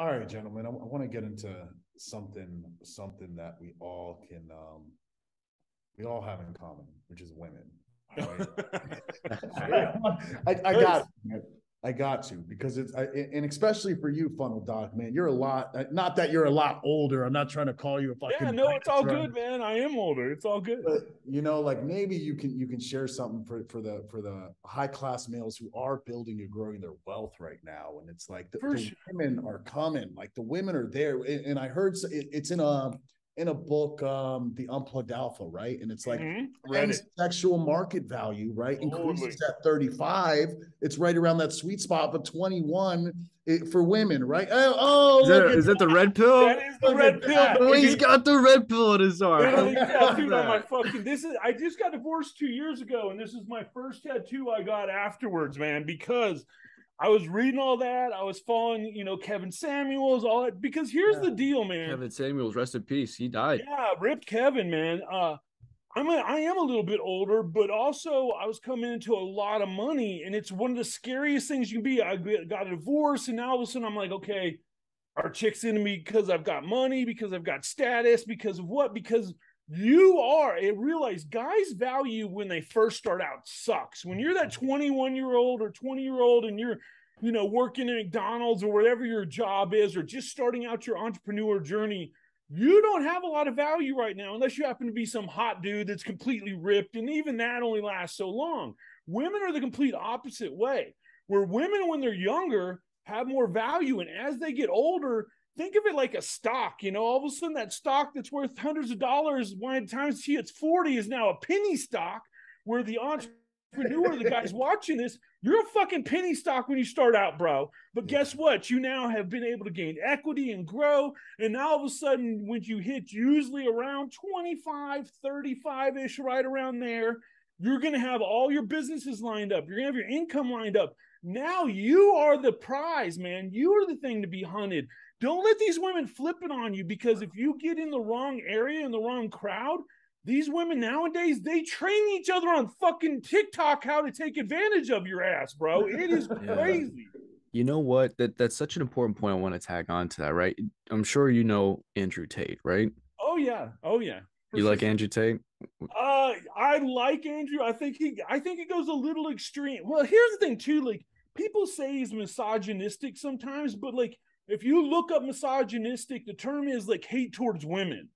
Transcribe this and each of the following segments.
All right, gentlemen, I want to get into something that we all have in common, which is women. All right. I got it. I got to because and especially for you, Funnel Doc, man, you're a lot. Not that you're a lot older. I'm not trying to call you a Yeah, fucking. no, it's all good, man. I am older. It's all good. But like maybe you can share something for the high class males who are building and growing their wealth right now, and it's like the Sure. women are coming, like the women are there, and I heard it's in a book, The Unplugged Alpha, right? And it's like Read it. sexual market value, right? Totally. Increases at 35. It's right around that sweet spot of 21 for women, right? Is that the red pill? That is the red pill. Oh, he's got the red pill in his arm. Literally tattooed on my fucking. I just got divorced 2 years ago, and this is my first tattoo I got afterwards, man, because I was reading all that. I was following, Kevin Samuels, all that. Because here's the deal, man. Kevin Samuels, rest in peace. He died. Yeah, ripped Kevin, man. I am a little bit older, but also I was coming into a lot of money, and it's one of the scariest things you can be. I got a divorce, and now all of a sudden I'm like, okay, are chicks into me because I've got money, because I've got status, because of what? Because I realize guys' value when they first start out sucks. When you're that 21-year-old or 20-year-old and you're, working at McDonald's or whatever your job is, or just starting out your entrepreneur journey, you don't have a lot of value right now unless you happen to be some hot dude that's completely ripped. And even that only lasts so long. Women are the complete opposite way, where women, when they're younger, have more value. And as they get older, think of it like a stock. All of a sudden that stock that's worth hundreds of dollars, by the time she hits 40, is now a penny stock, where the entrepreneur, the guys watching this, you're a fucking penny stock when you start out, bro. But guess what? You now have been able to gain equity and grow. And now all of a sudden, when you hit usually around 25, 35-ish, right around there, you're going to have all your businesses lined up. You're going to have your income lined up. Now you are the prize, man. You are the thing to be hunted. Don't let these women flip it on you, because if you get in the wrong area, in the wrong crowd, these women nowadays, they train each other on fucking TikTok how to take advantage of your ass, bro. It is crazy. You know what? That's such an important point. I want to tag on to that, right? I'm sure you know Andrew Tate, right? Oh yeah. You like Andrew Tate? I like Andrew. I think he goes a little extreme. Well, here's the thing too. Like, people say he's misogynistic sometimes, but like, if you look up misogynistic, the term is like hate towards women.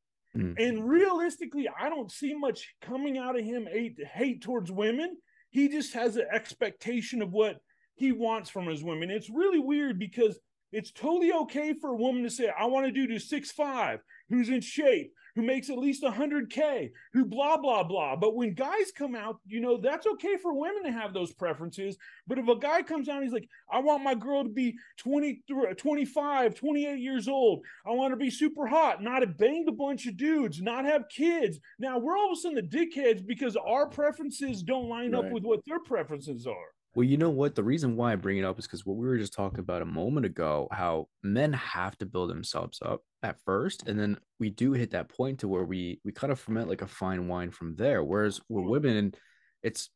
And realistically, I don't see much coming out of him hate towards women. He just has an expectation of what he wants from his women. It's really weird, because it's totally okay for a woman to say, I want to do 6'5", who's in shape, who makes at least 100K, who blah, blah, blah. But when guys come out, that's okay for women to have those preferences. But if a guy comes out and he's like, I want my girl to be 25, 28 years old. I want her to be super hot, not have banged a bunch of dudes, not have kids. Now we're all of a sudden the dickheads because our preferences don't line up with what their preferences are. Well, you know what? The reason why I bring it up is because what we were just talking about a moment ago, how men have to build themselves up at first. And then we do hit that point to where we kind of ferment like a fine wine from there. Whereas with women, it's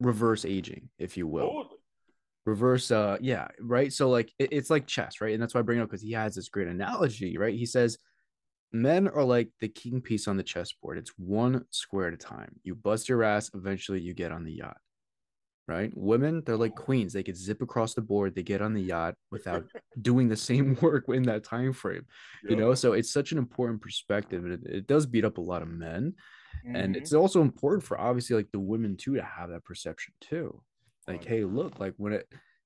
reverse aging, if you will. Totally. Reverse, yeah, right. So like it's like chess, right? And that's why I bring it up, because he has this great analogy, right? He says men are like the king piece on the chessboard. It's one square at a time. You bust your ass, eventually you get on the yacht. Right? Women, they're like queens. They could zip across the board. They get on the yacht without doing the same work in that time frame. So it's such an important perspective, and it does beat up a lot of men. And it's also important for obviously like the women too to have that perception too. Like, hey, look, like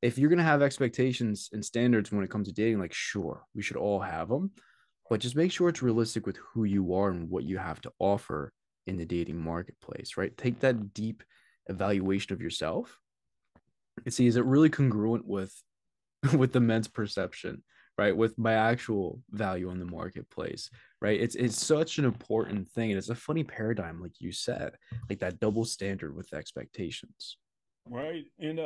if you're gonna have expectations and standards when it comes to dating, like, sure, we should all have them, but just make sure it's realistic with who you are and what you have to offer in the dating marketplace, right? Take that deep evaluation of yourself and see, is it really congruent with the men's perception, right, with my actual value in the marketplace, right? It's such an important thing, and it's a funny paradigm, like you said, like that double standard with expectations, right? And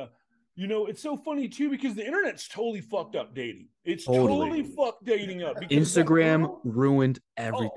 it's so funny too, because the internet's totally fucked up dating. It's totally fucked dating up, because Instagram ruined everything.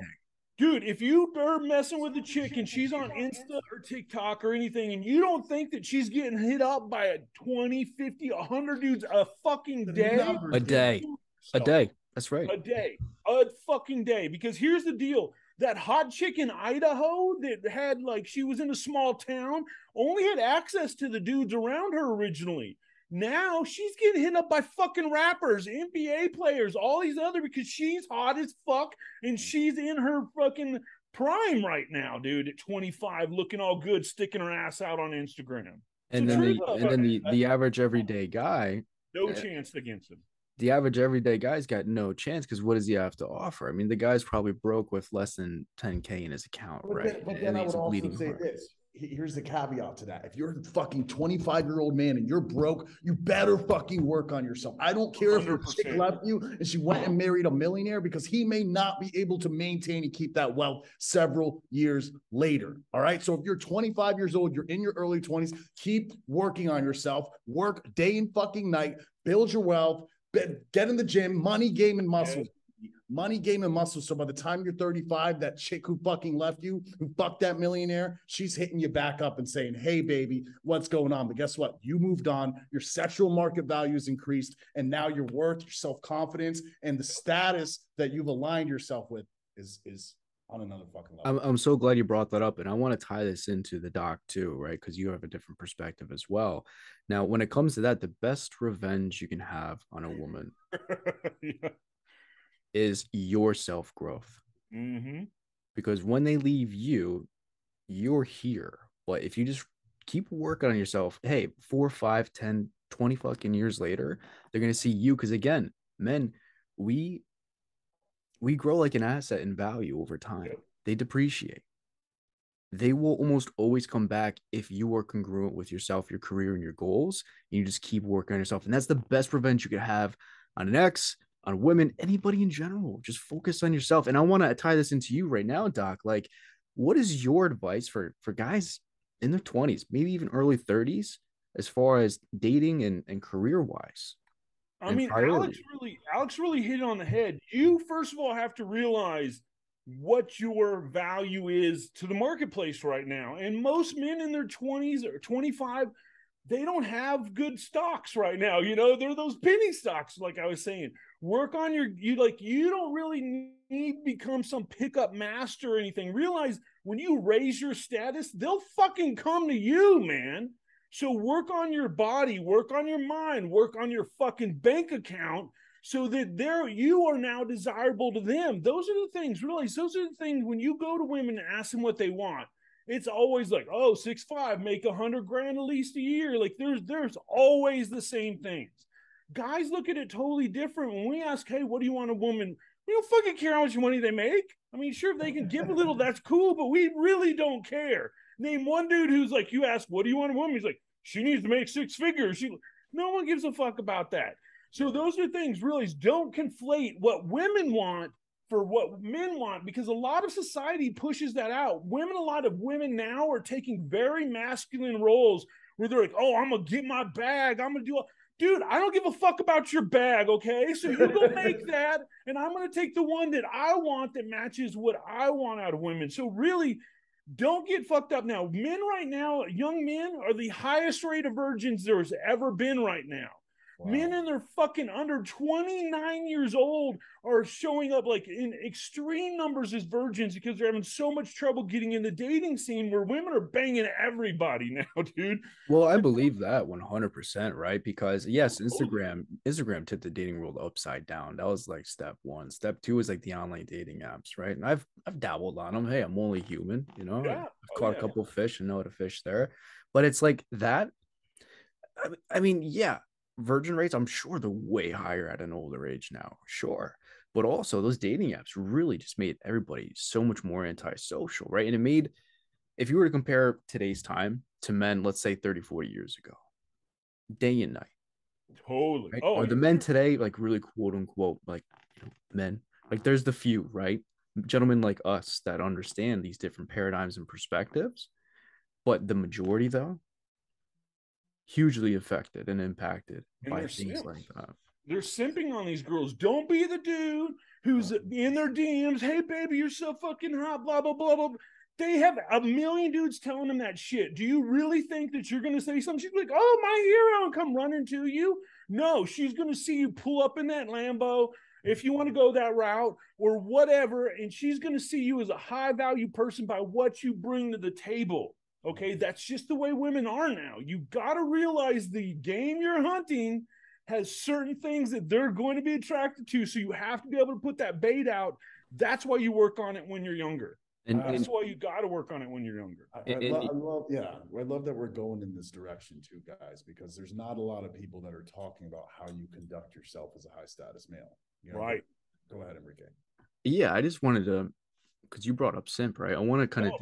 Dude, if you are messing with a chick and she's on Insta or TikTok or anything, and you don't think that she's getting hit up by 20, 50, 100 dudes a fucking day? A day. That's right. A day, a fucking day. Because here's the deal. That hot chick in Idaho that had, like, she was in a small town, only had access to the dudes around her originally. Now she's getting hit up by fucking rappers, NBA players, all these other, because she's hot as fuck and she's in her fucking prime right now, dude, at 25, looking all good, sticking her ass out on Instagram. And So then truth, the average everyday guy, no chance against him. the average everyday guy's got no chance because what does he have to offer? I mean, the guy's probably broke with less than 10K in his account, right? But then I would also say this. Here's the caveat to that. If you're a fucking 25-year-old man and you're broke, you better fucking work on yourself. I don't care if your chick left you and she went and married a millionaire, because he may not be able to maintain and keep that wealth several years later. All right. So if you're 25 years old, you're in your early 20s, keep working on yourself, work day and fucking night, build your wealth, get in the gym, money, game, and muscle. Money, game, and muscle. So by the time you're 35, that chick who fucking left you, who fucked that millionaire, she's hitting you back up and saying, hey, baby, what's going on? But guess what? You moved on. Your sexual market value has increased. And now your worth, your self-confidence, and the status that you've aligned yourself with is on another fucking level. I'm so glad you brought that up. And I want to tie this into the doc too, right? Because you have a different perspective as well. Now, when it comes to that, the best revenge you can have on a woman Yeah. is your self-growth. Mm-hmm. Because when they leave you, you're here. But if you just keep working on yourself, hey, 4, 5, 10, 20 fucking years later, they're going to see you. Because again, men, we grow like an asset in value over time. Yep. They depreciate. They will almost always come back if you are congruent with yourself, your career, and your goals. And you just keep working on yourself. And that's the best revenge you could have on an ex, on women, anybody in general. Just focus on yourself. And I want to tie this into you right now, Doc. Like, what is your advice for guys in their 20s, maybe even early 30s, as far as dating and career wise? I mean, Alex really hit it on the head. You, first of all, have to realize what your value is to the marketplace right now. And most men in their 20s or 25, they don't have good stocks right now. You know, they're those penny stocks, like I was saying. Work on you don't really need to become some pickup master or anything. Realize when you raise your status, they'll fucking come to you, man. So work on your body, work on your mind, work on your fucking bank account, so that you are now desirable to them. Those are the things. Realize those are the things when you go to women and ask them what they want. It's always like, oh, 6'5", make $100,000 at least a year. Like there's always the same things. Guys look at it totally different. When we ask, hey, what do you want a woman? We don't fucking care how much money they make. I mean, sure, if they can give a little, that's cool, but we really don't care. Name one dude who's like, you ask, what do you want a woman? He's like, she needs to make 6 figures. No one gives a fuck about that. So those are things, really, don't conflate what women want for what men want, because a lot of society pushes that out. A lot of women now are taking very masculine roles where they're like, oh, I'm going to get my bag. I'm going to do dude, I don't give a fuck about your bag, okay? So you go make that, and I'm going to take the one that I want that matches what I want out of women. So really, don't get fucked up now. Men right now, young men, are the highest rate of virgins there's ever been right now. Wow. Men in their fucking under 29 years old are showing up like in extreme numbers as virgins because they're having so much trouble getting in the dating scene, where women are banging everybody now, dude. Well, I believe that 100%, right? Because yes, Instagram tipped the dating world upside down. That was like step 1. Step 2 is like the online dating apps, right? And I've dabbled on them. Hey, I'm only human, you know. Yeah. I've caught a couple of fish and know how to fish there. But it's like that. I mean, yeah. Virgin rates, I'm sure they're way higher at an older age now, sure. But also those dating apps really just made everybody so much more antisocial, right? And it made, if you were to compare today's time to men, let's say 30, 40 years ago, day and night. Totally. Right? Are the men today like really quote unquote like, you know, men? Like there's the few, right? Gentlemen like us that understand these different paradigms and perspectives. But the majority though, hugely affected and impacted by things like that. They're simping on these girls. Don't be the dude who's in their DMs. Hey, baby, you're so fucking hot, blah, blah, blah, blah. They have a million dudes telling them that shit. Do you really think that you're going to say something? She's like, oh, my hero, and come running to you? No, she's going to see you pull up in that Lambo, if you want to go that route or whatever, and she's going to see you as a high value person by what you bring to the table. Okay, that's just the way women are now. You got to realize the game you're hunting has certain things that they're going to be attracted to, so you have to be able to put that bait out. That's why you work on it when you're younger. And that's why you got to work on it when you're younger. I love that we're going in this direction too, guys, because there's not a lot of people that are talking about how you conduct yourself as a high status male. You know, right. Go ahead, Enrique. Yeah, I just wanted to, because you brought up simp, right? I want to kind of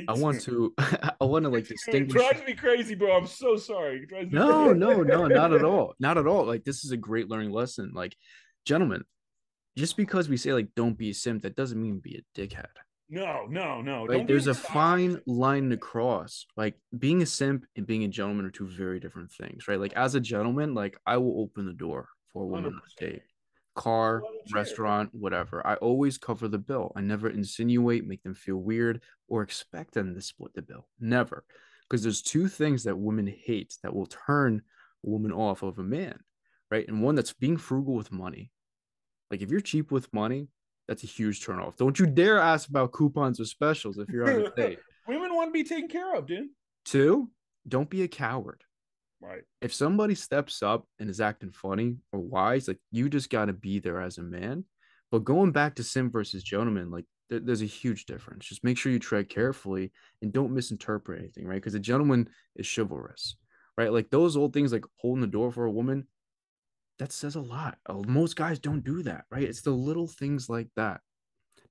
I want to like distinguish. It drives me crazy, bro. I'm so sorry. No, not at all. Not at all. Like, this is a great learning lesson. Like, gentlemen, just because we say like don't be a simp, that doesn't mean be a dickhead. No. Like, there's a fine line to cross. Like, being a simp and being a gentleman are two very different things, right? Like, as a gentleman, like, I will open the door for a woman on a date, car, restaurant, whatever. I always cover the bill. I never insinuate, make them feel weird, or expect them to split the bill. Never. Because there's two things that women hate that will turn a woman off of a man, right? And one, that's being frugal with money. Like, if you're cheap with money, that's a huge turnoff. Don't you dare ask about coupons or specials if you're on a date. Women want to be taken care of, dude. Two, don't be a coward. Right. If somebody steps up and is acting funny or wise, like, you just got to be there as a man. But going back to simp versus gentleman, like, there's a huge difference. Just make sure you tread carefully and don't misinterpret anything, right? Because a gentleman is chivalrous, right? Like, those old things like holding the door for a woman, that says a lot. Most guys don't do that, right? It's the little things like that.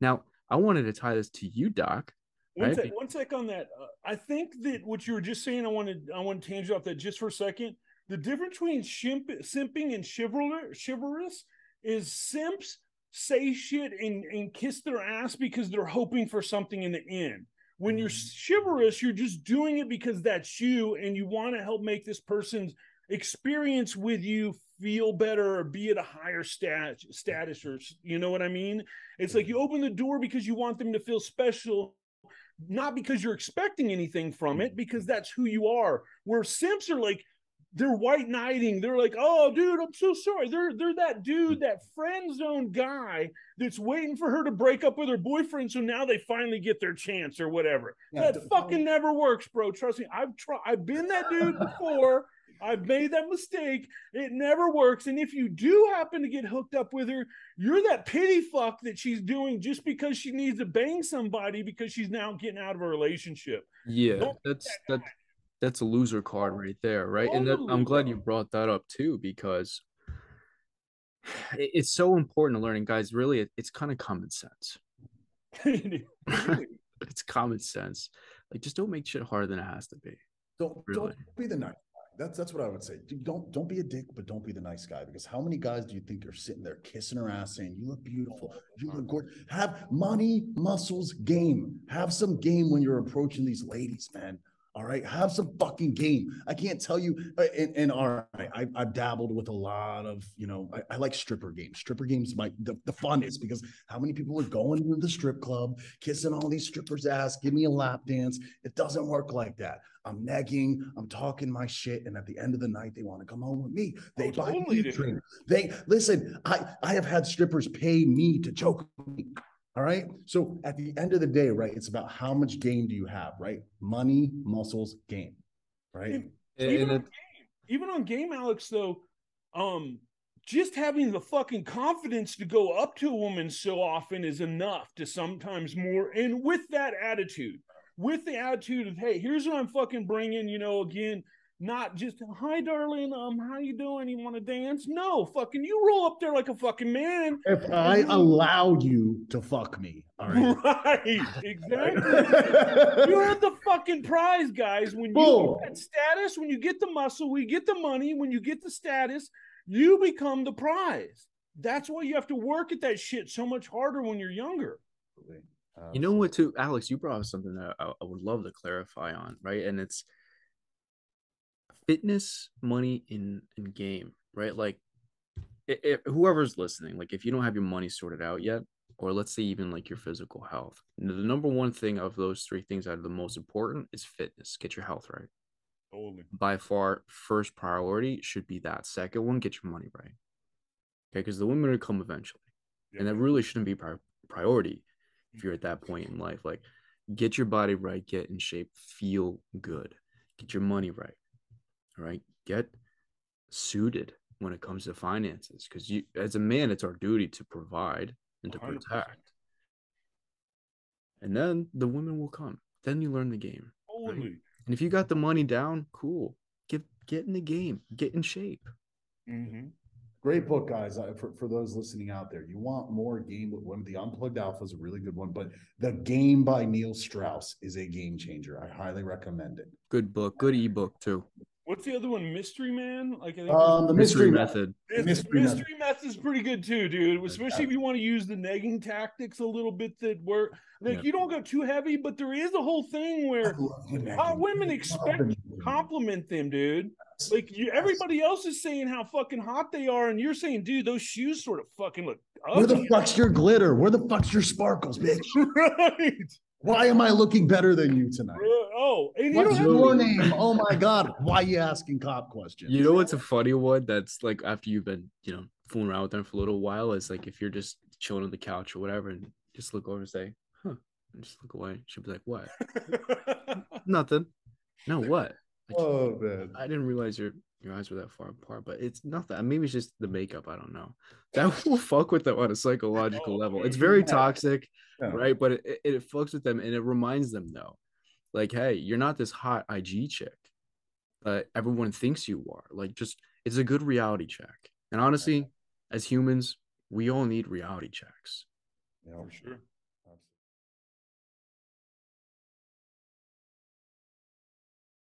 Now, I wanted to tie this to you, Doc. One sec on that. I think that what you were just saying, I want to tangent off that just for a second. The difference between simping and chivalrous is simps say shit and kiss their ass because they're hoping for something in the end. When you're chivalrous, you're just doing it because that's you and you want to help make this person's experience with you feel better or be at a higher status, or you know what I mean? It's like you open the door because you want them to feel special, not because you're expecting anything from it, because that's who you are. Where simps are like, they're white knighting. They're like, oh, dude, I'm so sorry. They're that dude, that friend zone guy that's waiting for her to break up with her boyfriend, so now they finally get their chance or whatever. Yeah, that fucking never works, bro. Trust me. I've been that dude before. I've made that mistake. It never works. And if you do happen to get hooked up with her, you're that pity fuck that she's doing just because she needs to bang somebody because she's now getting out of a relationship. Yeah, that's a loser card right there, right? And I'm glad you brought that up too, because it's so important to learning, guys. Really, it's kind of common sense. It's common sense. Like, just don't make shit harder than it has to be. Don't be the nice guy. That's what I would say. Don't be a dick, but don't be the nice guy. Because how many guys do you think are sitting there kissing her ass, saying, "You look beautiful, you look gorgeous"? Have money, muscles, game. Have some game when you're approaching these ladies, man. All right, have some fucking game. I can't tell you. And all right, I've dabbled with a lot of, I like stripper games. Stripper games, the fun is because how many people are going to the strip club, kissing all these strippers' ass, give me a lap dance. It doesn't work like that. I'm negging, I'm talking my shit, and at the end of the night, they want to come home with me. They buy me a drink. They listen. I have had strippers pay me to choke me. All right. So at the end of the day, right, it's about how much game do you have, right? Money, muscles, game, right? Even on game, Alex, though, just having the fucking confidence to go up to a woman so often is enough to sometimes more. And with that attitude, with the attitude of, hey, here's what I'm fucking bringing, again, not just, hi, darling, how you doing? You want to dance? No, fucking, you roll up there like a fucking man. If I allow you to fuck me, all right? Right, exactly. You're the fucking prize, guys. When you get that status, when you get the muscle, we get the money. When you get the status, you become the prize. That's why you have to work at that shit so much harder when you're younger. You know what, too, Alex, you brought up something that I would love to clarify on, right? And it's fitness, money, in game, right? Like, whoever's listening, like, if you don't have your money sorted out yet, or let's say even like your physical health, the number one thing of those three things that are the most important is fitness. Get your health right. Totally. By far, first priority should be that. Second one, get your money right. Okay, because the women are come eventually, and that really shouldn't be priority if you're at that point in life. Like, get your body right, get in shape, feel good, get your money right. All right, get suited when it comes to finances, because you, as a man, it's our duty to provide and to 100%. protect. And then the women will come. Then you learn the game. Right? Totally. And if you got the money down, cool. Get in the game. Get in shape. Mm-hmm. Great book, guys. For those listening out there, you want more game with women. The Unplugged Alpha is a really good one, but The Game by Neil Strauss is a game changer. I highly recommend it. Good book. Good ebook too. What's the other one? Mystery Man? Like, I think The Mystery Method. Mystery Method is pretty good too, dude. Especially if you want to use the negging tactics a little bit that work. Like, you don't go too heavy, but there is a whole thing where hot women expect you to compliment them, dude. Like, everybody else is saying how fucking hot they are, and you're saying, dude, those shoes sort of fucking look ugly. Where the fuck's your glitter? Where the fuck's your sparkles, bitch? Right. Why am I looking better than you tonight? And what's your name? Oh my God. Why are you asking cop questions? You know what's a funny one that's like after you've been, fooling around with them for a little while, is like if you're just chilling on the couch or whatever and just look over and say, huh, and just look away. She'll be like, what? Nothing. No, what? Oh man. I didn't realize your eyes were that far apart, but it's nothing. Maybe it's just the makeup. I don't know. That will fuck with them on a psychological level. It's very toxic, right? But it fucks with them, and it reminds them though, like, hey, you're not this hot IG chick, but everyone thinks you are. Like, just it's a good reality check. And honestly, as humans, we all need reality checks. Yeah, for sure.